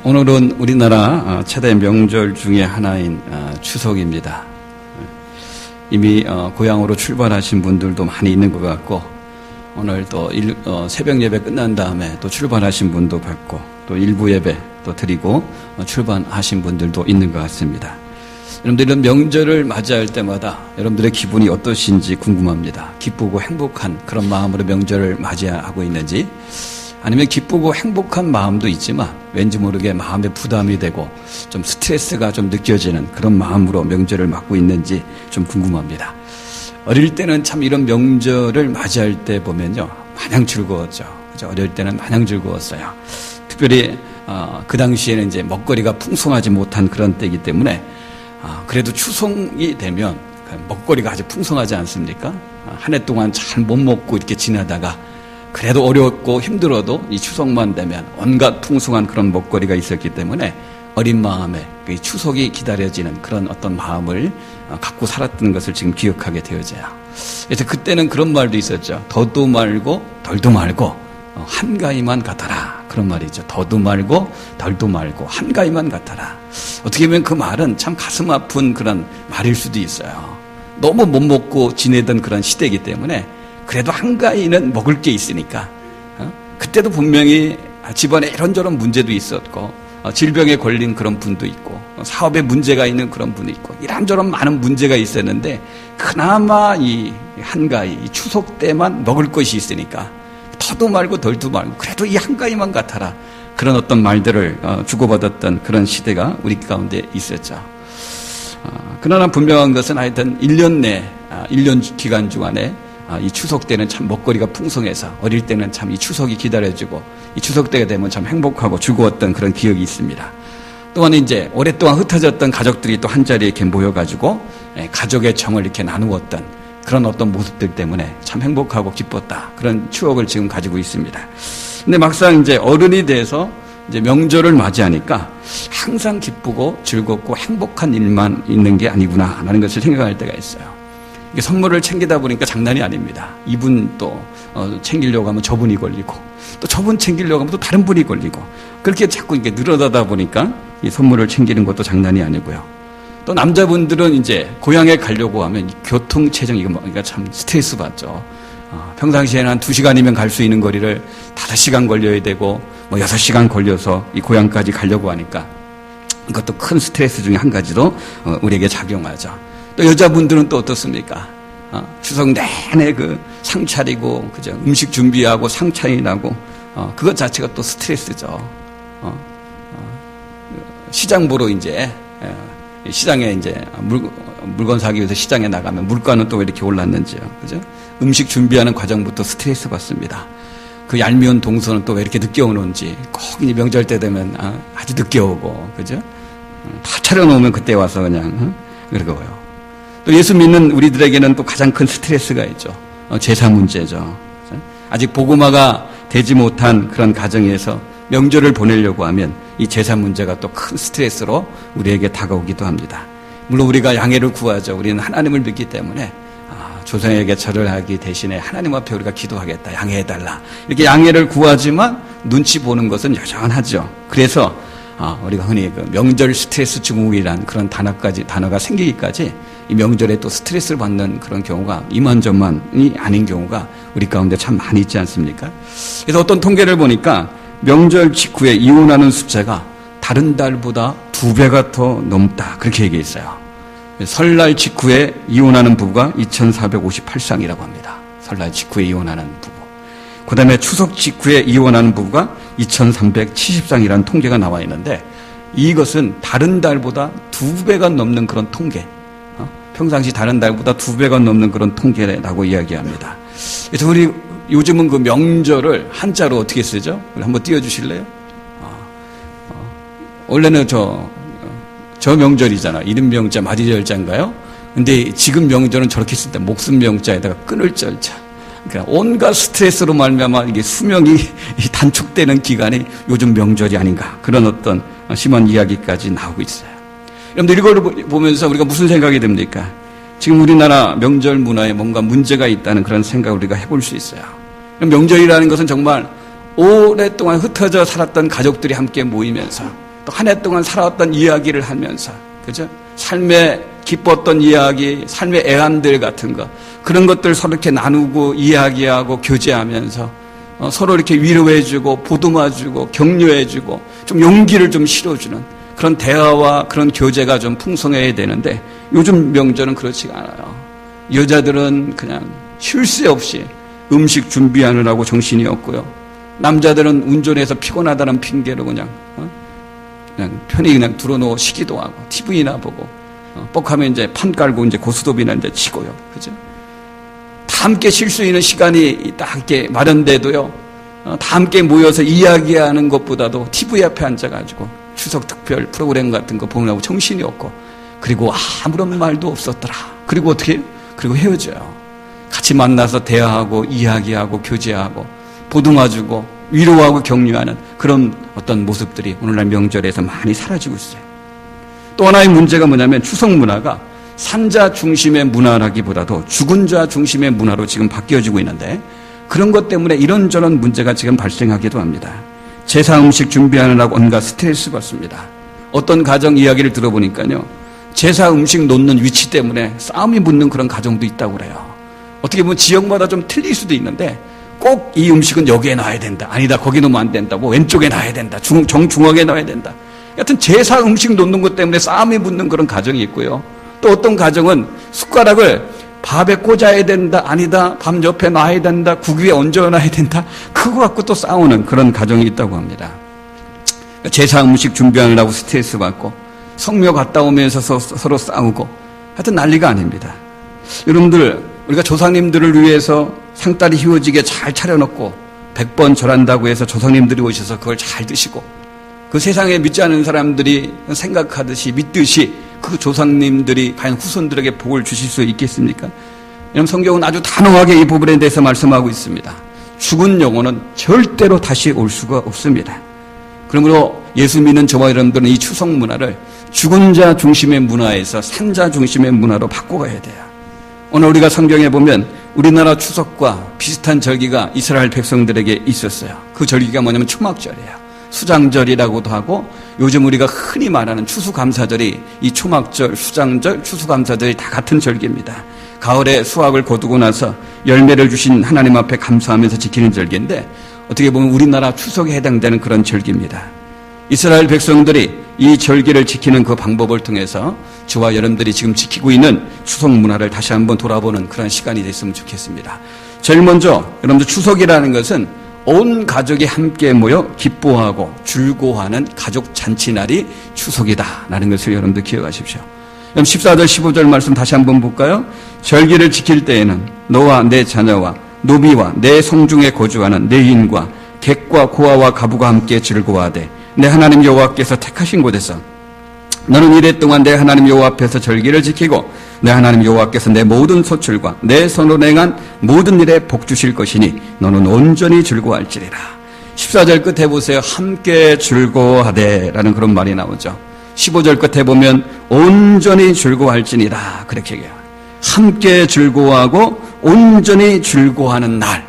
오늘은 우리나라 최대 명절 중에 하나인 추석입니다. 이미 고향으로 출발하신 분들도 많이 있는 것 같고, 오늘 또 새벽 예배 끝난 다음에 또 출발하신 분도 봤고, 또 일부 예배 또 드리고 출발하신 분들도 있는 것 같습니다. 여러분들 이런 명절을 맞이할 때마다 여러분들의 기분이 어떠신지 궁금합니다. 기쁘고 행복한 그런 마음으로 명절을 맞이하고 있는지, 아니면 기쁘고 행복한 마음도 있지만 왠지 모르게 마음에 부담이 되고 좀 스트레스가 좀 느껴지는 그런 마음으로 명절을 맞고 있는지 좀 궁금합니다. 어릴 때는 참 이런 명절을 맞이할 때 보면요, 마냥 즐거웠죠. 그죠? 어릴 때는 마냥 즐거웠어요. 특별히 그 당시에는 이제 먹거리가 풍성하지 못한 그런 때이기 때문에 그래도 추석이 되면 먹거리가 아주 풍성하지 않습니까? 한 해 동안 잘 못 먹고 이렇게 지내다가 그래도 어렵고 힘들어도 이 추석만 되면 온갖 풍성한 그런 먹거리가 있었기 때문에 어린 마음에 추석이 기다려지는 그런 어떤 마음을 갖고 살았던 것을 지금 기억하게 되어져요. 그래서 그때는 그런 말도 있었죠. 더도 말고 덜도 말고 한가위만 같아라. 그런 말이죠. 더도 말고 덜도 말고 한가위만 같아라. 어떻게 보면 그 말은 참 가슴 아픈 그런 말일 수도 있어요. 너무 못 먹고 지내던 그런 시대이기 때문에 그래도 한가위는 먹을 게 있으니까, 그때도 분명히 집안에 이런저런 문제도 있었고, 질병에 걸린 그런 분도 있고, 사업에 문제가 있는 그런 분도 있고, 이런저런 많은 문제가 있었는데, 그나마 이 한가위, 이 추석 때만 먹을 것이 있으니까, 더도 말고 덜도 말고, 그래도 이 한가위만 같아라. 그런 어떤 말들을 주고받았던 그런 시대가 우리 가운데 있었죠. 그러나 분명한 것은 하여튼 1년 내, 1년 기간 중간에 이 추석 때는 참 먹거리가 풍성해서 어릴 때는 참 이 추석이 기다려지고 이 추석 때가 되면 참 행복하고 즐거웠던 그런 기억이 있습니다. 또한 이제 오랫동안 흩어졌던 가족들이 또 한자리에 이렇게 모여가지고 가족의 정을 이렇게 나누었던 그런 어떤 모습들 때문에 참 행복하고 기뻤다. 그런 추억을 지금 가지고 있습니다. 근데 막상 이제 어른이 돼서 이제 명절을 맞이하니까 항상 기쁘고 즐겁고 행복한 일만 있는 게 아니구나라는 것을 생각할 때가 있어요. 선물을 챙기다 보니까 장난이 아닙니다. 이분 또 챙기려고 하면 저분이 걸리고, 또 저분 챙기려고 하면 또 다른 분이 걸리고, 그렇게 자꾸 이렇게 늘어나다 보니까 이 선물을 챙기는 것도 장난이 아니고요. 또 남자분들은 이제 고향에 가려고 하면 교통 체증 이거 참 스트레스 받죠. 평상시에는 한 2시간이면 갈 수 있는 거리를 5시간 걸려야 되고, 6시간 걸려서 이 고향까지 가려고 하니까 이것도 큰 스트레스 중에 한 가지로 우리에게 작용하죠. 또 여자분들은 또 어떻습니까? 추석 내내 그 상 차리고, 그죠? 음식 준비하고 상 차리나고, 그것 자체가 또 스트레스죠. 시장 보러 이제, 시장에 이제 물건 사기 위해서 시장에 나가면 물가는 또 왜 이렇게 올랐는지요. 그죠? 음식 준비하는 과정부터 스트레스 받습니다. 그 얄미운 동서는 또 왜 이렇게 늦게 오는지, 꼭 이제 명절 때 되면 아주 늦게 오고, 그죠? 다 차려놓으면 그때 와서 그냥, 그러고요. 또 예수 믿는 우리들에게는 또 가장 큰 스트레스가 있죠. 제사 문제죠. 아직 복음화가 되지 못한 그런 가정에서 명절을 보내려고 하면 이 제사 문제가 또 큰 스트레스로 우리에게 다가오기도 합니다. 물론 우리가 양해를 구하죠. 우리는 하나님을 믿기 때문에 조상에게 절을 하기 대신에 하나님 앞에 우리가 기도하겠다. 양해해달라. 이렇게 양해를 구하지만 눈치 보는 것은 여전하죠. 그래서 우리가 흔히 그 명절 스트레스 증후군이란 그런 단어가 생기기까지 이 명절에 또 스트레스를 받는 그런 경우가 이만저만이 아닌 경우가 우리 가운데 참 많이 있지 않습니까? 그래서 어떤 통계를 보니까 명절 직후에 이혼하는 숫자가 다른 달보다 2배가 더 넘다. 그렇게 얘기했어요. 설날 직후에 이혼하는 부부가 2,458쌍이라고 합니다. 설날 직후에 이혼하는 부부. 그 다음에 추석 직후에 이혼하는 부부가 2,370쌍이라는 통계가 나와 있는데, 이것은 다른 달보다 2배가 넘는 그런 통계, 평상시 다른 달보다 2배가 넘는 그런 통계라고 이야기합니다. 그래서 우리 요즘은 그 명절을 한자로 어떻게 쓰죠? 한번 띄워주실래요? 원래는 저 명절이잖아. 이른 명자, 맞이절자인가요? 근데 지금 명절은 저렇게 쓸 때 목숨 명자에다가 끊을 절자. 그러니까 온갖 스트레스로 말미암아 이게 수명이 단축되는 기간이 요즘 명절이 아닌가, 그런 어떤 심한 이야기까지 나오고 있어요. 여러분들 이걸 보면서 우리가 무슨 생각이 듭니까? 지금 우리나라 명절 문화에 뭔가 문제가 있다는 그런 생각을 우리가 해볼 수 있어요. 명절이라는 것은 정말 오랫동안 흩어져 살았던 가족들이 함께 모이면서 또 한 해 동안 살아왔던 이야기를 하면서, 그죠? 삶에 기뻤던 이야기, 삶의 애환들 같은 거, 그런 것들 서로 이렇게 나누고 이야기하고 교제하면서 서로 이렇게 위로해주고 보듬어주고 격려해주고 좀 용기를 좀 실어주는 그런 대화와 그런 교제가 좀 풍성해야 되는데, 요즘 명절은 그렇지가 않아요. 여자들은 그냥 쉴 새 없이 음식 준비하느라고 정신이 없고요. 남자들은 운전해서 피곤하다는 핑계로 그냥 편히 그냥 들어놓고 쉬기도 하고 TV나 보고 뻑하면 이제 판 깔고 이제 고스톱이나 이제 치고요. 그죠? 다 함께 쉴 수 있는 시간이 딱 이렇게 마련돼도요. 다 함께 모여서 이야기하는 것보다도 TV 앞에 앉아가지고 추석 특별 프로그램 같은 거 보느라고 정신이 없고, 그리고 아무런 말도 없었더라. 그리고 어떻게 해요? 그리고 헤어져요. 같이 만나서 대화하고 이야기하고 교제하고 보듬어주고 위로하고 격려하는 그런 어떤 모습들이 오늘날 명절에서 많이 사라지고 있어요. 또 하나의 문제가 뭐냐면, 추석 문화가 산자 중심의 문화라기보다도 죽은 자 중심의 문화로 지금 바뀌어지고 있는데, 그런 것 때문에 이런저런 문제가 지금 발생하기도 합니다. 제사 음식 준비하느라고 온갖 스트레스 받습니다. 어떤 가정 이야기를 들어보니까요, 제사 음식 놓는 위치 때문에 싸움이 붙는 그런 가정도 있다고 그래요. 어떻게 보면 지역마다 좀 틀릴 수도 있는데, 꼭 이 음식은 여기에 놔야 된다, 아니다 거기 놓으면 안 된다, 뭐 왼쪽에 놔야 된다, 정중앙에 놔야 된다, 여튼 제사 음식 놓는 것 때문에 싸움이 붙는 그런 가정이 있고요. 또 어떤 가정은 숟가락을 밥에 꽂아야 된다, 아니다, 밥 옆에 놔야 된다, 국 위에 얹어놔야 된다, 그거 갖고 또 싸우는 그런 가정이 있다고 합니다. 제사 음식 준비하느라고 스트레스 받고 성묘 갔다 오면서 서로 싸우고, 하여튼 난리가 아닙니다. 여러분들, 우리가 조상님들을 위해서 상다리 휘어지게 잘 차려놓고 100번 절한다고 해서 조상님들이 오셔서 그걸 잘 드시고, 그 세상에 믿지 않는 사람들이 생각하듯이 믿듯이 그 조상님들이 과연 후손들에게 복을 주실 수 있겠습니까? 여러분, 성경은 아주 단호하게 이 부분에 대해서 말씀하고 있습니다. 죽은 영혼은 절대로 다시 올 수가 없습니다. 그러므로 예수 믿는 저와 여러분들은 이 추석 문화를 죽은 자 중심의 문화에서 산자 중심의 문화로 바꿔가야 돼요. 오늘 우리가 성경에 보면 우리나라 추석과 비슷한 절기가 이스라엘 백성들에게 있었어요. 그 절기가 뭐냐면 초막절이에요. 수장절이라고도 하고, 요즘 우리가 흔히 말하는 추수감사절이 이 초막절, 수장절, 추수감사절이 다 같은 절기입니다. 가을에 수확을 거두고 나서 열매를 주신 하나님 앞에 감사하면서 지키는 절기인데, 어떻게 보면 우리나라 추석에 해당되는 그런 절기입니다. 이스라엘 백성들이 이 절기를 지키는 그 방법을 통해서 저와 여러분들이 지금 지키고 있는 추석 문화를 다시 한번 돌아보는 그런 시간이 됐으면 좋겠습니다. 제일 먼저 여러분들, 추석이라는 것은 온 가족이 함께 모여 기뻐하고 즐거워하는 가족 잔치날이 추석이다라는 것을 여러분들 기억하십시오. 그럼 14절 15절 말씀 다시 한번 볼까요? 절기를 지킬 때에는 너와 내 자녀와 노비와 내 성중에 거주하는 내 인과 객과 고아와 가부가 함께 즐거워하되, 내 하나님 여호와께서 택하신 곳에서 너는 이래 동안 내 하나님 여호와 앞에서 절기를 지키고, 내 하나님 여호와께서 내 모든 소출과 내 손으로 행한 모든 일에 복 주실 것이니 너는 온전히 즐거워할지니라. 14절 끝에 보세요. 함께 즐거워하되 라는 그런 말이 나오죠. 15절 끝에 보면 온전히 즐거워할지니라 그렇게 얘기해요. 함께 즐거워하고 온전히 즐거워하는 날,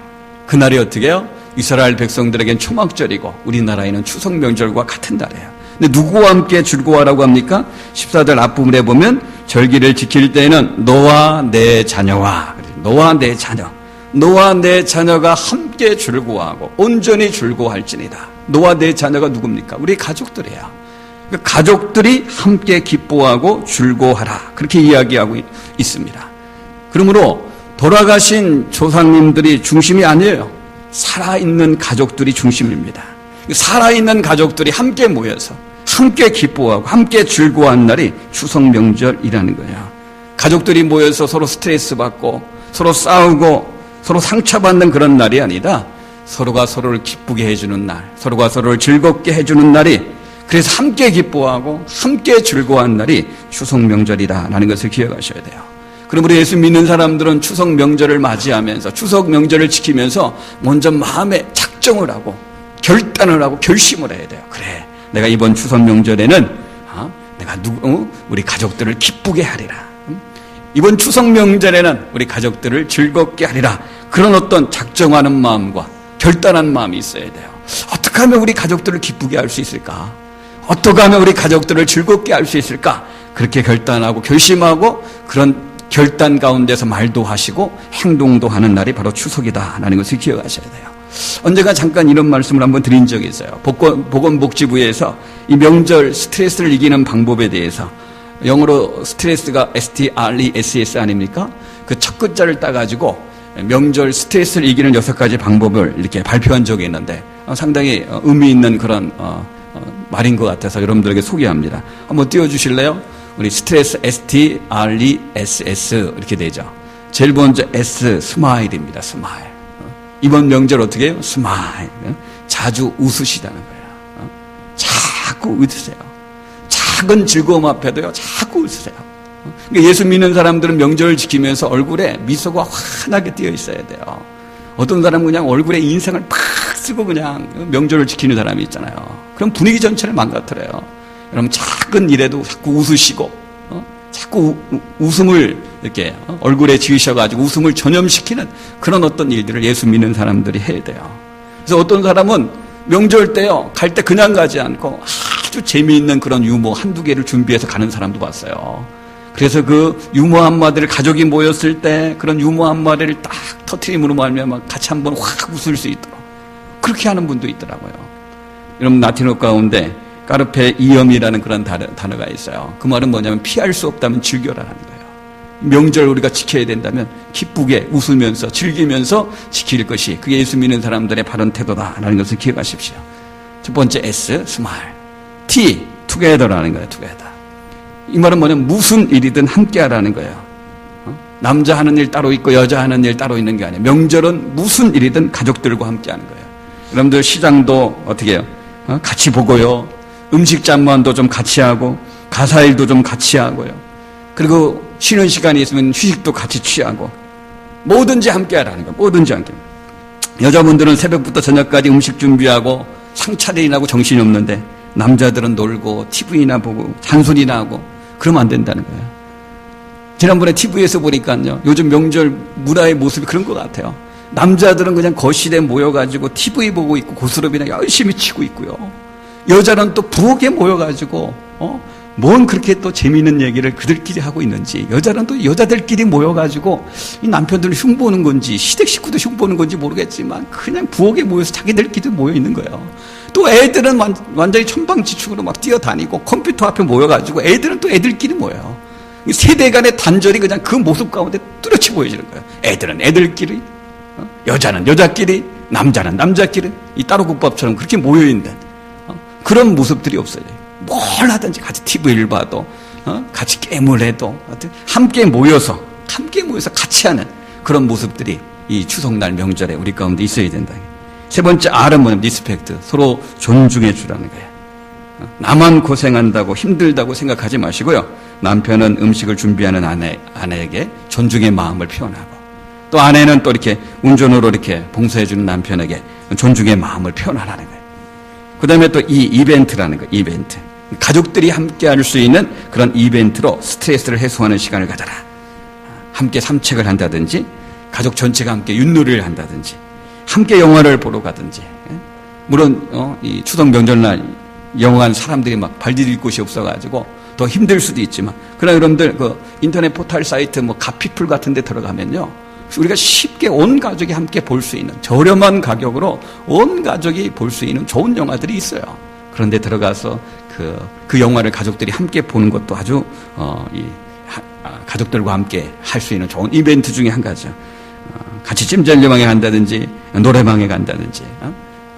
그날이 어떻게 해요? 이스라엘 백성들에겐 초막절이고 우리나라에는 추석 명절과 같은 날이에요. 근데 누구와 함께 즐거워하라고 합니까? 14절 앞부분에 보면 절기를 지킬 때에는 너와 내 자녀와, 너와 내 자녀, 너와 내 자녀가 함께 즐거워하고 온전히 즐거워할지니라. 너와 내 자녀가 누굽니까? 우리 가족들이에요. 그러니까 가족들이 함께 기뻐하고 즐거워하라, 그렇게 이야기하고 있습니다. 그러므로 돌아가신 조상님들이 중심이 아니에요. 살아있는 가족들이 중심입니다. 살아있는 가족들이 함께 모여서 함께 기뻐하고 함께 즐거워하는 날이 추석 명절이라는 거예요. 가족들이 모여서 서로 스트레스 받고 서로 싸우고 서로 상처받는 그런 날이 아니라 서로가 서로를 기쁘게 해주는 날, 서로가 서로를 즐겁게 해주는 날이, 그래서 함께 기뻐하고 함께 즐거워하는 날이 추석 명절이다라는 것을 기억하셔야 돼요. 그러므로 예수 믿는 사람들은 추석 명절을 맞이하면서 추석 명절을 지키면서 먼저 마음에 작정을 하고 결단을 하고 결심을 해야 돼요. 그래, 내가 이번 추석 명절에는 내가 우리 가족들을 기쁘게 하리라. 이번 추석 명절에는 우리 가족들을 즐겁게 하리라. 그런 어떤 작정하는 마음과 결단한 마음이 있어야 돼요. 어떻게 하면 우리 가족들을 기쁘게 할 수 있을까? 어떻게 하면 우리 가족들을 즐겁게 할 수 있을까? 그렇게 결단하고 결심하고 그런 결단 가운데서 말도 하시고 행동도 하는 날이 바로 추석이다라는 것을 기억하셔야 돼요. 언제가 잠깐 이런 말씀을 한번 드린 적이 있어요. 보건복지부에서 이 명절 스트레스를 이기는 방법에 대해서 영어로 스트레스가 STRESS 아닙니까? 그 첫 글자를 따가지고 명절 스트레스를 이기는 6가지 방법을 이렇게 발표한 적이 있는데 상당히 의미 있는 그런 말인 것 같아서 여러분들에게 소개합니다. 한번 띄워주실래요? 우리 스트레스 STRESS 이렇게 되죠. 제일 먼저 S 스마일입니다. 스마일. 이번 명절 어떻게 해요? 스마일. 자주 웃으시다는 거예요. 자꾸 웃으세요. 작은 즐거움 앞에도요, 자꾸 웃으세요. 그러니까 예수 믿는 사람들은 명절을 지키면서 얼굴에 미소가 환하게 띄어 있어야 돼요. 어떤 사람은 그냥 얼굴에 인상을 팍 쓰고 그냥 명절을 지키는 사람이 있잖아요. 그럼 분위기 전체를 망가뜨려요. 여러분 작은 일에도 자꾸 웃으시고 자꾸 웃음을 이렇게 얼굴에 지으셔가지고 웃음을 전염시키는 그런 어떤 일들을 예수 믿는 사람들이 해야 돼요. 그래서 어떤 사람은 명절 때요 갈 때 그냥 가지 않고 아주 재미있는 그런 유머 한두 개를 준비해서 가는 사람도 봤어요. 그래서 그 유머 한마디를 가족이 모였을 때 그런 유머 한마디를 딱 터트림으로 말미암아 같이 한번 확 웃을 수 있도록 그렇게 하는 분도 있더라고요. 여러분 라틴어 가운데 까르페 이엄이라는 그런 단어가 있어요. 그 말은 뭐냐면 피할 수 없다면 즐겨라라는 거예요. 명절 우리가 지켜야 된다면 기쁘게 웃으면서 즐기면서 지킬 것이 그게 예수 믿는 사람들의 바른 태도다라는 것을 기억하십시오. 첫 번째 S 스마일, T 투게더라는 거예요. 투게더. 이 말은 뭐냐면 무슨 일이든 함께하라는 거예요. 남자 하는 일 따로 있고 여자 하는 일 따로 있는 게 아니에요. 명절은 무슨 일이든 가족들과 함께하는 거예요. 여러분들 시장도 어떻게 해요? 같이 보고요. 음식 잠만도 좀 같이 하고 가사일도 좀 같이 하고요. 그리고 쉬는 시간이 있으면 휴식도 같이 취하고 뭐든지 함께하라는 거예요. 뭐든지 함께. 여자분들은 새벽부터 저녁까지 음식 준비하고 상차림하고 정신이 없는데 남자들은 놀고 TV나 보고 잔소리나 하고 그러면 안 된다는 거예요. 지난번에 TV에서 보니까요. 요즘 명절 문화의 모습이 그런 것 같아요. 남자들은 그냥 거실에 모여가지고 TV 보고 있고 고스톱이나 열심히 치고 있고요. 여자는 또 부엌에 모여가지고 뭔 그렇게 또 재미있는 얘기를 그들끼리 하고 있는지 여자는 또 여자들끼리 모여가지고 이 남편들을 흉보는 건지 시댁 식구도 흉보는 건지 모르겠지만 그냥 부엌에 모여서 자기들끼리 모여 있는 거예요. 또 애들은 완전히 천방지축으로 막 뛰어다니고 컴퓨터 앞에 모여가지고 애들은 또 애들끼리 모여요. 세대 간의 단절이 그냥 그 모습 가운데 뚜렷이 보여지는 거예요. 애들은 애들끼리, 여자는 여자끼리, 남자는 남자끼리 이 따로국밥처럼 그렇게 모여있는 그런 모습들이 없어요. 뭘 하든지 같이 TV를 봐도 같이 게임을 해도 함께 모여서 같이 하는 그런 모습들이 이 추석날 명절에 우리 가운데 있어야 된다. 세 번째 R은 뭐냐면 리스펙트, 서로 존중해 주라는 거예요. 나만 고생한다고 힘들다고 생각하지 마시고요. 남편은 음식을 준비하는 아내에게 존중의 마음을 표현하고 또 아내는 또 이렇게 운전으로 이렇게 봉사해 주는 남편에게 존중의 마음을 표현하라는 거예요. 그 다음에 또 이 이벤트라는 거예요. 이벤트. 가족들이 함께 할 수 있는 그런 이벤트로 스트레스를 해소하는 시간을 가져라. 함께 산책을 한다든지 가족 전체가 함께 윷놀이를 한다든지 함께 영화를 보러 가든지. 물론 이 추석 명절날 영화관 사람들이 막 발 디딜 곳이 없어가지고 더 힘들 수도 있지만 그러나 여러분들 그 인터넷 포털 사이트 뭐 가피풀 같은 데 들어가면요 우리가 쉽게 온 가족이 함께 볼 수 있는 저렴한 가격으로 온 가족이 볼 수 있는 좋은 영화들이 있어요. 그런데 들어가서 그 영화를 가족들이 함께 보는 것도 아주 가족들과 함께 할 수 있는 좋은 이벤트 중에 한 가지죠. 같이 찜질방에 간다든지 노래방에 간다든지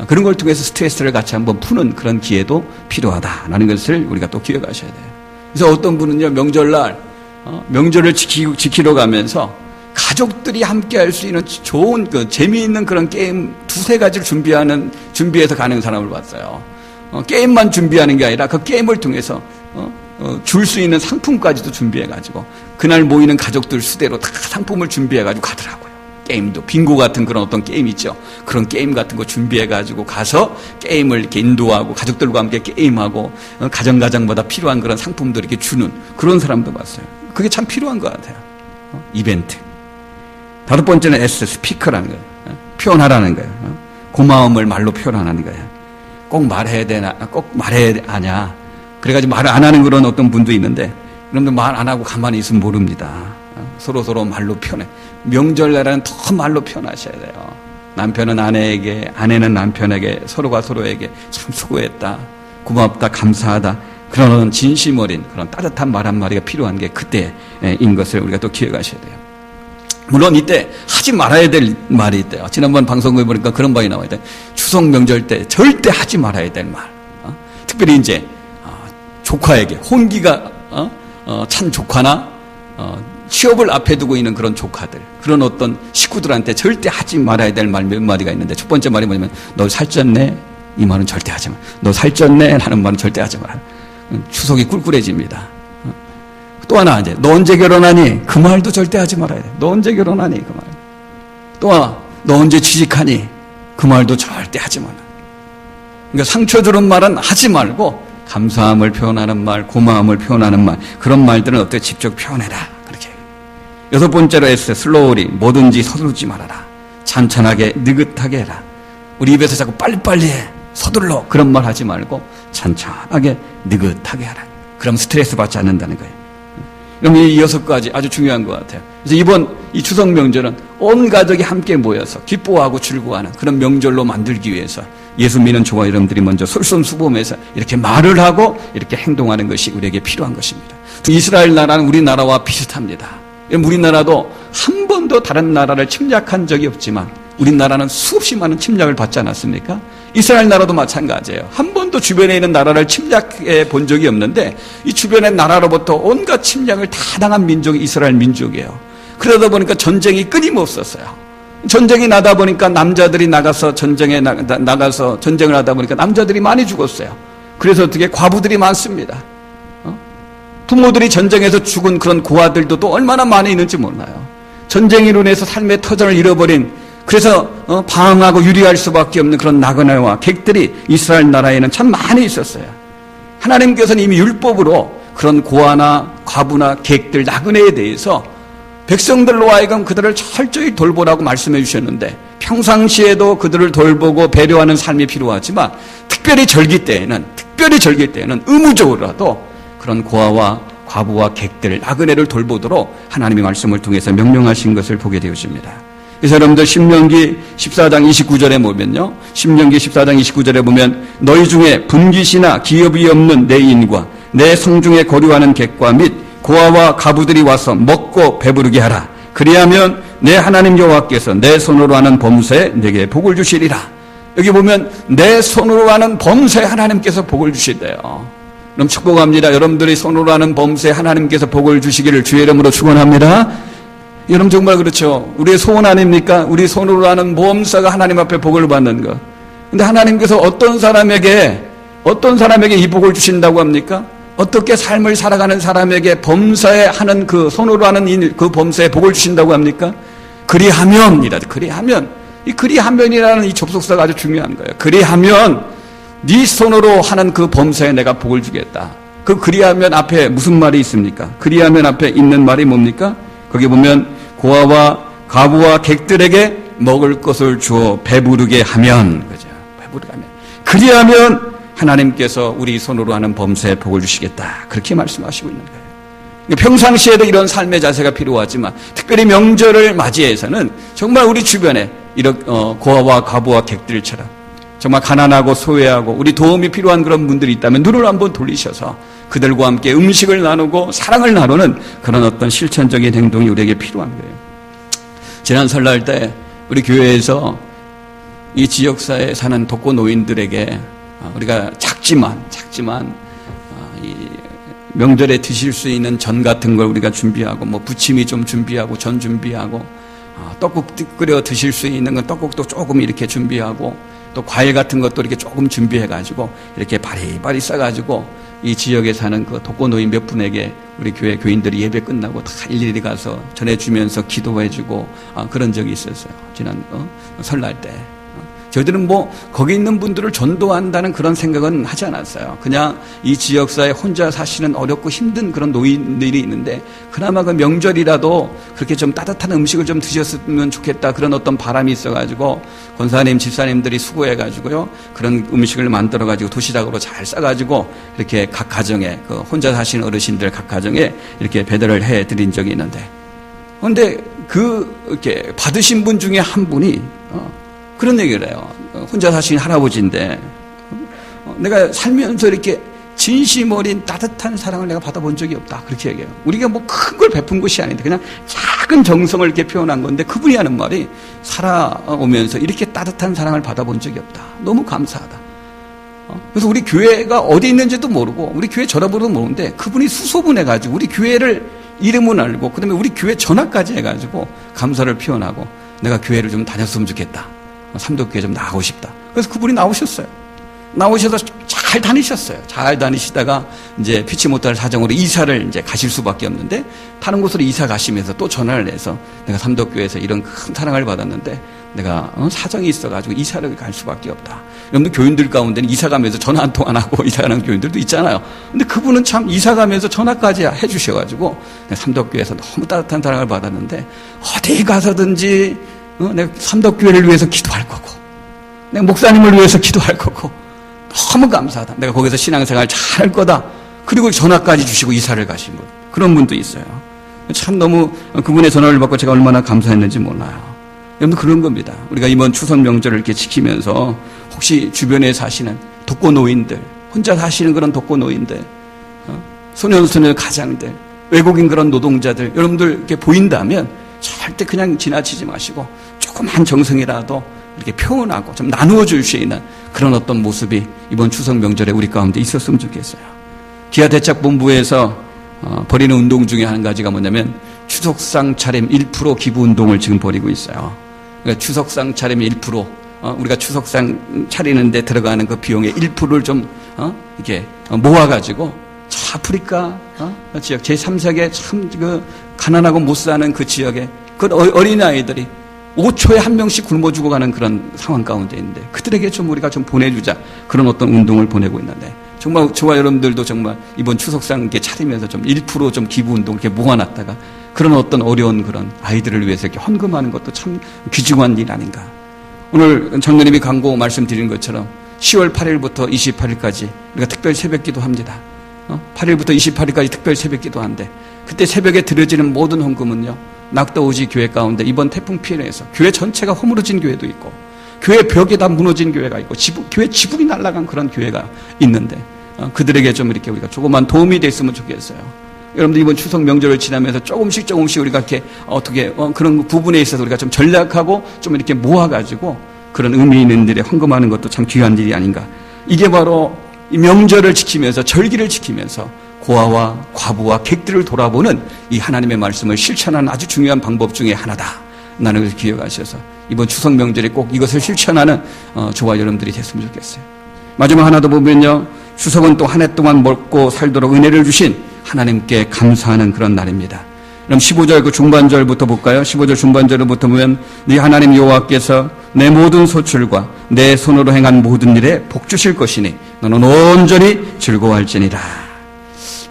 그런 걸 통해서 스트레스를 같이 한번 푸는 그런 기회도 필요하다라는 것을 우리가 또 기억하셔야 돼요. 그래서 어떤 분은요 명절날 명절을 지키러 가면서 가족들이 함께 할 수 있는 좋은 재미있는 그런 게임 두세 가지를 준비해서 가는 사람을 봤어요. 게임만 준비하는 게 아니라 그 게임을 통해서 줄 수 있는 상품까지도 준비해가지고 그날 모이는 가족들 수대로 다 상품을 준비해가지고 가더라고요. 게임도 빙고 같은 그런 어떤 게임 있죠. 그런 게임 같은 거 준비해가지고 가서 게임을 이렇게 인도하고 가족들과 함께 게임하고 가정마다 필요한 그런 상품들 이렇게 주는 그런 사람도 봤어요. 그게 참 필요한 것 같아요. 이벤트. 다섯 번째는 S, 스피커라는 거예요. 표현하라는 거예요. 고마움을 말로 표현 안 하는 거예요. 꼭 말해야 되나, 꼭 말해야 하냐. 그래가지고 말을 안 하는 그런 어떤 분도 있는데, 여러분들 말 안 하고 가만히 있으면 모릅니다. 서로 말로 표현해. 명절날에는 더 말로 표현하셔야 돼요. 남편은 아내에게, 아내는 남편에게, 서로가 서로에게 참 수고했다, 고맙다, 감사하다, 그런 진심 어린 그런 따뜻한 말 한마디가 필요한 게 그때인 것을 우리가 또 기억하셔야 돼요. 물론 이때 하지 말아야 될 말이 있대요. 지난번 방송국에 보니까 그런 말이 나와야 돼. 추석 명절 때 절대 하지 말아야 될 말. 특별히 이제 조카에게, 혼기가 찬 조카나 취업을 앞에 두고 있는 그런 조카들, 그런 어떤 식구들한테 절대 하지 말아야 될 말 몇 마디가 있는데, 첫 번째 말이 뭐냐면 너 살쪘네? 이 말은 절대 하지 마. 너 살쪘네? 라는 말은 절대 하지 마라. 추석이 꿀꿀해집니다. 또 하나, 이제 너 언제 결혼하니? 그 말도 절대 하지 말아야 돼. 너 언제 결혼하니? 그 말. 또 하나, 너 언제 취직하니? 그 말도 절대 하지 마라. 그러니까 상처 주는 말은 하지 말고, 감사함을 표현하는 말, 고마움을 표현하는 말, 그런 말들은 어떻게 직접 표현해라. 그렇게. 여섯 번째로 했어요. 슬로우리, 뭐든지 서두르지 말아라. 찬찬하게, 느긋하게 해라. 우리 입에서 자꾸 빨리빨리 해, 서둘러, 그런 말 하지 말고 찬찬하게, 느긋하게 하라. 그럼 스트레스 받지 않는다는 거예요. 그럼 이 여섯 가지 아주 중요한 것 같아요. 그래서 이번 이 추석 명절은 온 가족이 함께 모여서 기뻐하고 즐거워하는 그런 명절로 만들기 위해서 예수 믿는 저와 여러분들이 먼저 솔선수범해서 이렇게 말을 하고 이렇게 행동하는 것이 우리에게 필요한 것입니다. 이스라엘 나라는 우리나라와 비슷합니다. 우리나라도 한 번도 다른 나라를 침략한 적이 없지만 우리나라는 수없이 많은 침략을 받지 않았습니까? 이스라엘 나라도 마찬가지예요. 한 번도 주변에 있는 나라를 침략해 본 적이 없는데 이 주변의 나라로부터 온갖 침략을 다 당한 민족이 이스라엘 민족이에요. 그러다 보니까 전쟁이 끊임없었어요. 전쟁이 나다 보니까 남자들이 나가서 나가서 전쟁을 하다 보니까 남자들이 많이 죽었어요. 그래서 어떻게 과부들이 많습니다. 부모들이 전쟁에서 죽은 그런 고아들도 또 얼마나 많이 있는지 몰라요. 전쟁으로 인해서 삶의 터전을 잃어버린, 그래서 방황하고 유리할 수밖에 없는 그런 나그네와 객들이 이스라엘 나라에는 참 많이 있었어요. 하나님께서는 이미 율법으로 그런 고아나 과부나 객들, 나그네에 대해서 백성들로 하여금 그들을 철저히 돌보라고 말씀해 주셨는데, 평상시에도 그들을 돌보고 배려하는 삶이 필요하지만 특별히 절기 때에는 의무적으로라도 그런 고아와 과부와 객들, 나그네를 돌보도록 하나님의 말씀을 통해서 명령하신 것을 보게 되어집니다. 그래서 여러분들 신명기 14장 29절에 보면요, 신명기 14장 29절에 보면 너희 중에 분깃이나 기업이 없는 내 인과 내 성중에 거류하는 객과 및 고아와 가부들이 와서 먹고 배부르게 하라. 그리하면 내 하나님 여호와께서 내 손으로 하는 범사에 내게 복을 주시리라. 여기 보면 내 손으로 하는 범사에 하나님께서 복을 주시대요. 그럼 축복합니다. 여러분들이 손으로 하는 범사에 하나님께서 복을 주시기를 주의 이름으로 축원합니다. 여러분 정말 그렇죠. 우리의 소원 아닙니까? 우리 손으로 하는 범사가 하나님 앞에 복을 받는 것. 근데 하나님께서 어떤 사람에게 이 복을 주신다고 합니까? 어떻게 삶을 살아가는 사람에게 범사에 하는 그 손으로 하는 그 범사에 복을 주신다고 합니까? 그리하면이라도, 이 그리하면이라는 이 접속사가 아주 중요한 거예요. 그리하면 네 손으로 하는 그 범사에 내가 복을 주겠다. 그 그리하면 앞에 무슨 말이 있습니까? 그리하면 앞에 있는 말이 뭡니까? 거기 보면 고아와 가부와 객들에게 먹을 것을 주어 배부르게 하면, 그죠? 배부르게 하면. 그리하면 하나님께서 우리 손으로 하는 범사에 복을 주시겠다. 그렇게 말씀하시고 있는 거예요. 평상시에도 이런 삶의 자세가 필요하지만 특별히 명절을 맞이해서는 정말 우리 주변에 이런 고아와 가부와 객들처럼 정말 가난하고 소외하고 우리 도움이 필요한 그런 분들이 있다면 눈을 한번 돌리셔서 그들과 함께 음식을 나누고 사랑을 나누는 그런 어떤 실천적인 행동이 우리에게 필요한 거예요. 지난 설날 때 우리 교회에서 이 지역사회에 사는 독거 노인들에게 우리가 작지만 이 명절에 드실 수 있는 전 같은 걸 우리가 준비하고 뭐 부침이 좀 준비하고 전 준비하고 떡국 끓여 드실 수 있는 건 떡국도 조금 이렇게 준비하고 또 과일 같은 것도 이렇게 조금 준비해가지고 이렇게 바리바리 싸가지고 이 지역에 사는 그 독거 노인 몇 분에게 우리 교회 교인들이 예배 끝나고 다 일일이 가서 전해주면서 기도해주고 그런 적이 있었어요. 지난 설날 때. 저희들은 뭐 거기 있는 분들을 전도한다는 그런 생각은 하지 않았어요. 그냥 이 지역사에 혼자 사시는 어렵고 힘든 그런 노인들이 있는데 그나마 그 명절이라도 그렇게 좀 따뜻한 음식을 좀 드셨으면 좋겠다, 그런 어떤 바람이 있어가지고 권사님, 집사님들이 수고해가지고요, 그런 음식을 만들어가지고 도시락으로 잘 싸가지고 이렇게 각 가정에, 그 혼자 사시는 어르신들 각 가정에 이렇게 배달을 해드린 적이 있는데, 그런데 이렇게 받으신 분 중에 한 분이 그런 얘기를 해요. 혼자 사신 할아버지인데, 내가 살면서 이렇게 진심 어린 따뜻한 사랑을 내가 받아본 적이 없다, 그렇게 얘기해요. 우리가 뭐 큰 걸 베푼 것이 아닌데 그냥 작은 정성을 이렇게 표현한 건데, 그분이 하는 말이 살아오면서 이렇게 따뜻한 사랑을 받아본 적이 없다, 너무 감사하다. 그래서 우리 교회가 어디 있는지도 모르고 우리 교회 전화번호도 모르는데 그분이 수소문해가지고 우리 교회를 이름은 알고 그다음에 우리 교회 전화까지 해가지고 감사를 표현하고, 내가 교회를 좀 다녔으면 좋겠다, 삼덕교회 좀 나가고 싶다. 그래서 그분이 나오셨어요. 나오셔서 잘 다니셨어요. 잘 다니시다가 이제 피치 못할 사정으로 이사를 이제 가실 수밖에 없는데, 다른 곳으로 이사 가시면서 또 전화를 해서 내가 삼덕교회에서 이런 큰 사랑을 받았는데 내가 사정이 있어가지고 이사를 갈 수밖에 없다. 여러분들 교인들 가운데는 이사 가면서 전화 한 통 안 하고 이사 가는 교인들도 있잖아요. 근데 그분은 참 이사 가면서 전화까지 해주셔가지고 삼덕교회에서 너무 따뜻한 사랑을 받았는데, 어디 가서든지 내가 삼덕교회를 위해서 기도할 거고, 내가 목사님을 위해서 기도할 거고, 너무 감사하다, 내가 거기서 신앙생활 잘 할 거다. 그리고 전화까지 주시고 이사를 가신 분, 그런 분도 있어요. 참 너무 그분의 전화를 받고 제가 얼마나 감사했는지 몰라요. 여러분, 그런 겁니다. 우리가 이번 추석 명절을 이렇게 지키면서 혹시 주변에 사시는 독거노인들, 혼자 사시는 그런 독거노인들, 소년소녀 가장들, 외국인 그런 노동자들, 여러분들 이렇게 보인다면 절대 그냥 지나치지 마시고 조그만 정성이라도 이렇게 표현하고 좀 나누어 줄 수 있는 그런 어떤 모습이 이번 추석 명절에 우리 가운데 있었으면 좋겠어요. 기아대책본부에서 벌이는 운동 중에 한 가지가 뭐냐면 추석상 차림 1% 기부 운동을 지금 벌이고 있어요. 그러니까 추석상 차림 1%, 우리가 추석상 차리는데 들어가는 그 비용의 1%를 좀 이렇게 모아가지고 저 아프리카 지역 제3세계 참 그 가난하고 못 사는 그 지역에 그 어린 아이들이 5초에 한 명씩 굶어 죽어가는 그런 상황 가운데 있는데, 그들에게 좀 우리가 좀 보내주자, 그런 어떤 운동을 보내고 있는데, 정말 저와 여러분들도 정말 이번 추석상 이렇게 차리면서 좀 1% 좀 기부 운동 이렇게 모아놨다가 그런 어떤 어려운 그런 아이들을 위해서 이렇게 헌금하는 것도 참 귀중한 일 아닌가. 오늘 장로님이 광고 말씀드린 것처럼 10월 8일부터 28일까지 우리가 특별 새벽기도 합니다. 8일부터 28일까지 특별 새벽기도 한데, 그때 새벽에 드려지는 모든 헌금은요, 낙도오지 교회 가운데 이번 태풍 피해로 해서 교회 전체가 허물어진 교회도 있고, 교회 벽에 다 무너진 교회가 있고, 교회 지붕이 날아간 그런 교회가 있는데, 그들에게 좀 이렇게 우리가 조금만 도움이 됐으면 좋겠어요. 여러분들 이번 추석 명절을 지나면서 조금씩 우리가 이렇게 어떻게 그런 부분에 있어서 우리가 좀 전략하고 좀 이렇게 모아가지고 그런 의미 있는 일에 헌금하는 것도 참 귀한 일이 아닌가. 이게 바로 이 명절을 지키면서, 절기를 지키면서 고아와 과부와 객들을 돌아보는 이 하나님의 말씀을 실천하는 아주 중요한 방법 중에 하나다. 나는 그것을 기억하셔서 이번 추석 명절에 꼭 이것을 실천하는 저와 여러분들이 됐으면 좋겠어요. 마지막 하나 더 보면요, 추석은 또 한 해 동안 먹고 살도록 은혜를 주신 하나님께 감사하는 그런 날입니다. 그럼 15절 그 중반절부터 볼까요? 15절 중반절부터 보면 네 하나님 여호와께서 내 모든 소출과 내 손으로 행한 모든 일에 복 주실 것이니 너는 온전히 즐거워할지니라.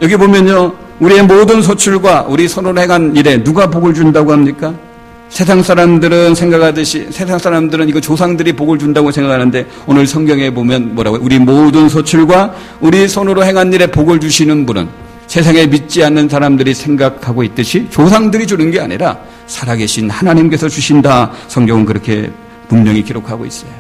여기 보면요, 우리의 모든 소출과 우리 손으로 행한 일에 누가 복을 준다고 합니까? 세상 사람들은 생각하듯이, 세상 사람들은 이거 조상들이 복을 준다고 생각하는데, 오늘 성경에 보면 뭐라고요? 우리 모든 소출과 우리 손으로 행한 일에 복을 주시는 분은 세상에 믿지 않는 사람들이 생각하고 있듯이 조상들이 주는 게 아니라 살아계신 하나님께서 주신다. 성경은 그렇게 분명히 기록하고 있어요.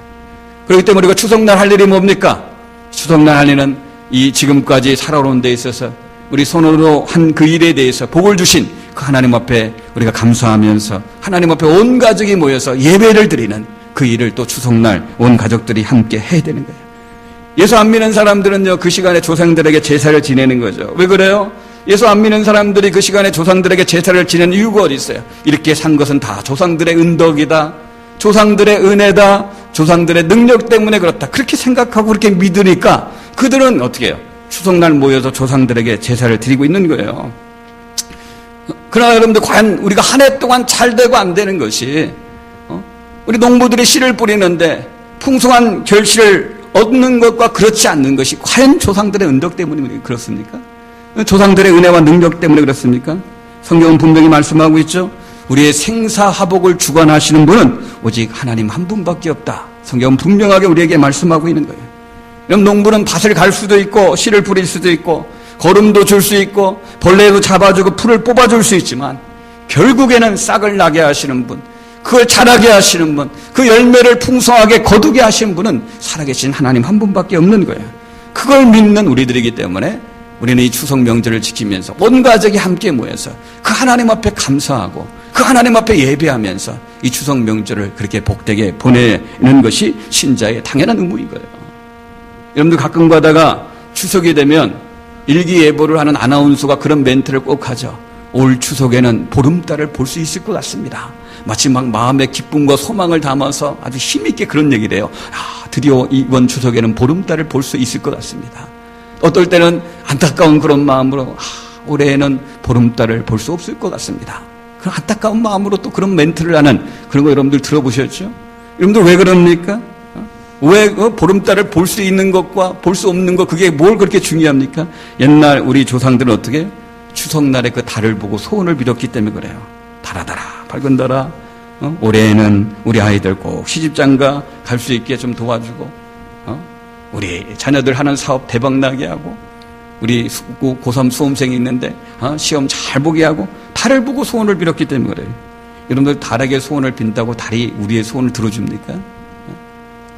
그렇기 때문에 우리가 추석날 할 일이 뭡니까? 추석날 할 일은 이 지금까지 살아오는 데 있어서 우리 손으로 한 그 일에 대해서 복을 주신 그 하나님 앞에 우리가 감사하면서 하나님 앞에 온 가족이 모여서 예배를 드리는 그 일을 또 추석날 온 가족들이 함께 해야 되는 거예요. 예수 안 믿는 사람들은요, 그 시간에 조상들에게 제사를 지내는 거죠. 왜 그래요? 예수 안 믿는 사람들이 그 시간에 조상들에게 제사를 지내는 이유가 어디 있어요? 이렇게 산 것은 다 조상들의 은덕이다, 조상들의 은혜다, 조상들의 능력 때문에 그렇다, 그렇게 생각하고 그렇게 믿으니까 그들은 어떻게 해요? 추석날 모여서 조상들에게 제사를 드리고 있는 거예요. 그러나 여러분들, 과연 우리가 한 해 동안 잘 되고 안 되는 것이, 우리 농부들이 씨를 뿌리는데 풍성한 결실을 얻는 것과 그렇지 않는 것이 과연 조상들의 은덕 때문에 그렇습니까? 조상들의 은혜와 능력 때문에 그렇습니까? 성경은 분명히 말씀하고 있죠. 우리의 생사화복을 주관하시는 분은 오직 하나님 한 분밖에 없다. 성경은 분명하게 우리에게 말씀하고 있는 거예요. 그럼 농부는 밭을 갈 수도 있고 씨를 뿌릴 수도 있고 거름도 줄 수 있고 벌레도 잡아주고 풀을 뽑아줄 수 있지만 결국에는 싹을 나게 하시는 분, 그걸 자라게 하시는 분, 그 열매를 풍성하게 거두게 하시는 분은 살아계신 하나님 한 분밖에 없는 거예요. 그걸 믿는 우리들이기 때문에 우리는 이 추석 명절을 지키면서 온 가족이 함께 모여서 그 하나님 앞에 감사하고 그 하나님 앞에 예배하면서 이 추석 명절을 그렇게 복되게 보내는 것이 신자의 당연한 의무인 거예요. 여러분들 가끔 가다가 추석이 되면 일기예보를 하는 아나운서가 그런 멘트를 꼭 하죠. 올 추석에는 보름달을 볼 수 있을 것 같습니다. 마치 막 마음의 기쁨과 소망을 담아서 아주 힘있게 그런 얘기를 해요. 드디어 이번 추석에는 보름달을 볼 수 있을 것 같습니다. 어떨 때는 안타까운 그런 마음으로 올해에는 보름달을 볼 수 없을 것 같습니다. 그런 안타까운 마음으로 또 그런 멘트를 하는 그런 거 여러분들 들어보셨죠? 여러분들 왜 그럽니까? 왜 보름달을 볼 수 있는 것과 볼 수 없는 것, 그게 뭘 그렇게 중요합니까? 옛날 우리 조상들은 어떻게? 추석날에 그 달을 보고 소원을 빌었기 때문에 그래요. 달아달아, 밝은 달아, 올해에는 우리 아이들 꼭 시집장가 갈 수 있게 좀 도와주고, 우리 자녀들 하는 사업 대박나게 하고, 우리 고3 수험생이 있는데 시험 잘 보게 하고, 달을 보고 소원을 빌었기 때문에 그래요. 여러분들 달에게 소원을 빈다고 달이 우리의 소원을 들어줍니까?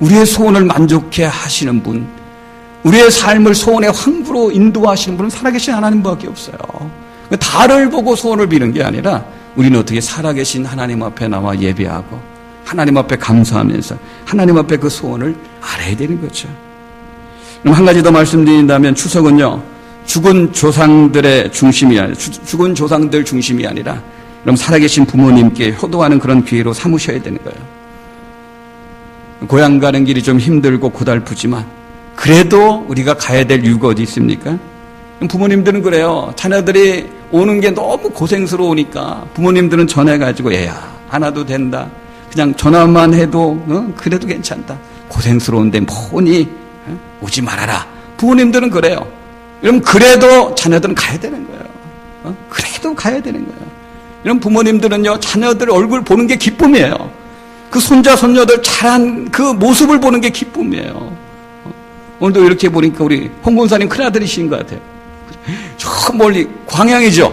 우리의 소원을 만족해 하시는 분, 우리의 삶을 소원의 황구로 인도하시는 분은 살아계신 하나님밖에 없어요. 달을 보고 소원을 비는 게 아니라 우리는 어떻게 살아계신 하나님 앞에 나와 예배하고 하나님 앞에 감사하면서 하나님 앞에 그 소원을 알아야 되는 거죠. 그럼 한 가지 더 말씀드린다면 추석은요, 죽은 조상들의 중심이 아니라, 죽은 조상들 중심이 아니라 그럼 살아계신 부모님께 효도하는 그런 기회로 삼으셔야 되는 거예요. 고향 가는 길이 좀 힘들고 고달프지만 그래도 우리가 가야 될 이유가 어디 있습니까? 부모님들은 그래요. 자녀들이 오는 게 너무 고생스러우니까 부모님들은 전해가지고 얘야 안 와도 된다. 그냥 전화만 해도 그래도 괜찮다. 고생스러운데 뭐니 오지 말아라. 부모님들은 그래요. 그럼 그래도 자녀들은 가야 되는 거예요. 그래도 가야 되는 거예요. 이런 부모님들은요, 자녀들 얼굴 보는 게 기쁨이에요. 그 손자 손녀들 자란 그 모습을 보는 게 기쁨이에요. 오늘도 이렇게 보니까 우리 홍 권사님 큰아들이신 것 같아요. 저 멀리 광양이죠.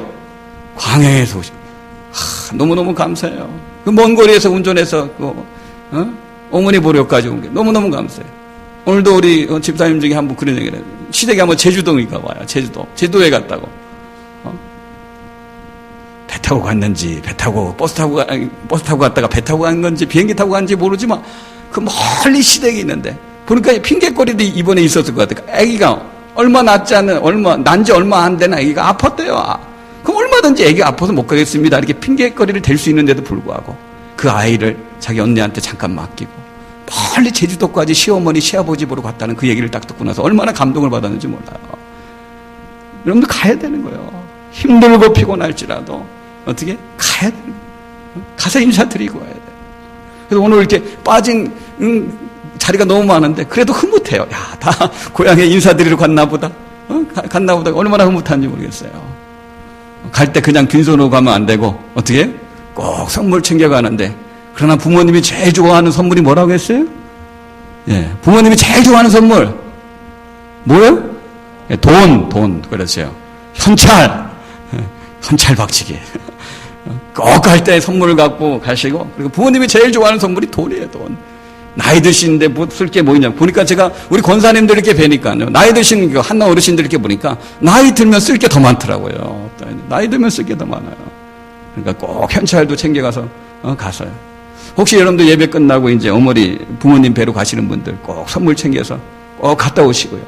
광양에서 오신. 너무너무 감사해요. 그 먼 거리에서 운전해서 어머니 보려까지 온 게 너무너무 감사해요. 오늘도 우리 집사님 중에 한 분 그런 얘기를 해요. 시댁에 한번 제주도인가 봐요. 제주도에 갔다고. 배 타고 갔는지, 버스 타고 갔다가 배 타고 간 건지, 비행기 타고 갔는지 모르지만, 그 멀리 시댁이 있는데, 보니까 핑계거리도 이번에 있었을 것 같아요. 아기가 난 지 얼마 안 된 아기가 아팠대요. 그럼 얼마든지 아기가 아파서 못 가겠습니다. 이렇게 핑계거리를 댈 수 있는데도 불구하고, 그 아이를 자기 언니한테 잠깐 맡기고, 멀리 제주도까지 시어머니, 시아버지 보러 갔다는 그 얘기를 딱 듣고 나서 얼마나 감동을 받았는지 몰라요. 여러분들 가야 되는 거예요. 힘들고 피곤할지라도, 어떻게? 가야 돼요. 가서 인사드리고 와야 돼요. 그래서 오늘 이렇게 빠진 자리가 너무 많은데 그래도 흐뭇해요. 야, 다 고향에 인사드리러 갔나 보다. 갔나 보다. 얼마나 흐뭇한지 모르겠어요. 갈 때 그냥 빈손으로 가면 안 되고 어떻게? 꼭 선물 챙겨가는데, 그러나 부모님이 제일 좋아하는 선물이 뭐라고 했어요? 예, 부모님이 제일 좋아하는 선물 뭐예요? 예, 돈 그렇죠. 현찰 박치기. 꼭 갈 때 선물을 갖고 가시고, 그리고 부모님이 제일 좋아하는 선물이 돈이에요. 돈. 나이 드시는데 쓸 게 뭐 있냐. 보니까 제가 우리 권사님들 이렇게 뵈니까요, 나이 드신 한나 어르신들 이렇게 보니까 나이 들면 쓸 게 더 많더라고요. 나이 들면 쓸 게 더 많아요. 그러니까 꼭 현찰도 챙겨가서 가서요. 혹시 여러분들 예배 끝나고 이제 어머니 부모님 뵈러 가시는 분들 꼭 선물 챙겨서 꼭 갔다 오시고요.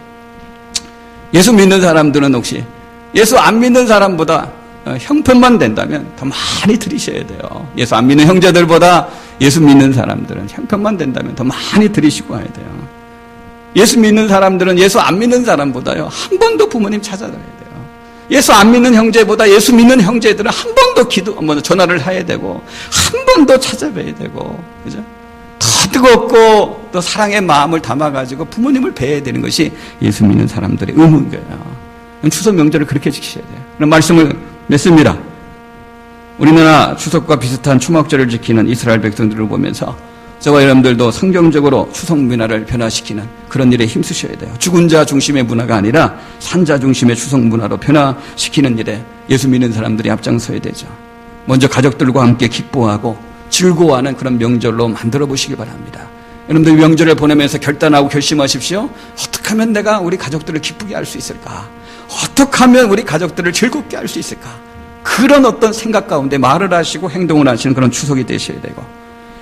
예수 믿는 사람들은 혹시 예수 안 믿는 사람보다 형편만 된다면 더 많이 드리셔야 돼요. 예수 안 믿는 형제들보다 예수 믿는 사람들은 형편만 된다면 더 많이 드리시고 가야 돼요. 예수 믿는 사람들은 예수 안 믿는 사람보다요, 한 번 더 부모님 찾아가야 돼요. 예수 안 믿는 형제보다 예수 믿는 형제들은 한 번 더 전화를 해야 되고, 한 번 더 찾아뵈야 되고, 그죠? 더 뜨겁고 또 사랑의 마음을 담아가지고 부모님을 뵈야 되는 것이 예수 믿는 사람들의 의무인 거예요. 추석 명절을 그렇게 지키셔야 돼요. 그런 말씀을 냈습니다. 우리나라 추석과 비슷한 추목절을 지키는 이스라엘 백성들을 보면서 저와 여러분들도 성경적으로 추석 문화를 변화시키는 그런 일에 힘쓰셔야 돼요. 죽은 자 중심의 문화가 아니라 산자 중심의 추석 문화로 변화시키는 일에 예수 믿는 사람들이 앞장서야 되죠. 먼저 가족들과 함께 기뻐하고 즐거워하는 그런 명절로 만들어 보시기 바랍니다. 여러분들 명절을 보내면서 결단하고 결심하십시오. 어떻게 하면 내가 우리 가족들을 기쁘게 할 수 있을까? 어떻게 하면 우리 가족들을 즐겁게 할 수 있을까? 그런 어떤 생각 가운데 말을 하시고 행동을 하시는 그런 추석이 되셔야 되고,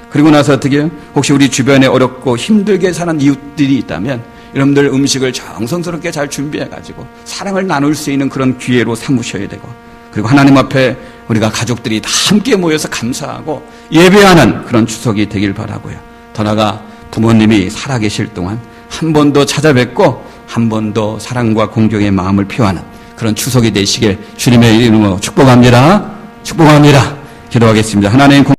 그리고 나서 어떻게 해요? 혹시 우리 주변에 어렵고 힘들게 사는 이웃들이 있다면 여러분들 음식을 정성스럽게 잘 준비해가지고 사랑을 나눌 수 있는 그런 기회로 삼으셔야 되고, 그리고 하나님 앞에 우리가 가족들이 다 함께 모여서 감사하고 예배하는 그런 추석이 되길 바라고요. 더 나아가 부모님이 살아계실 동안 한 번 더 찾아뵙고 한 번 더 사랑과 공경의 마음을 표하는 그런 추석이 되시길 주님의 이름으로 축복합니다. 축복합니다. 기도하겠습니다. 하나님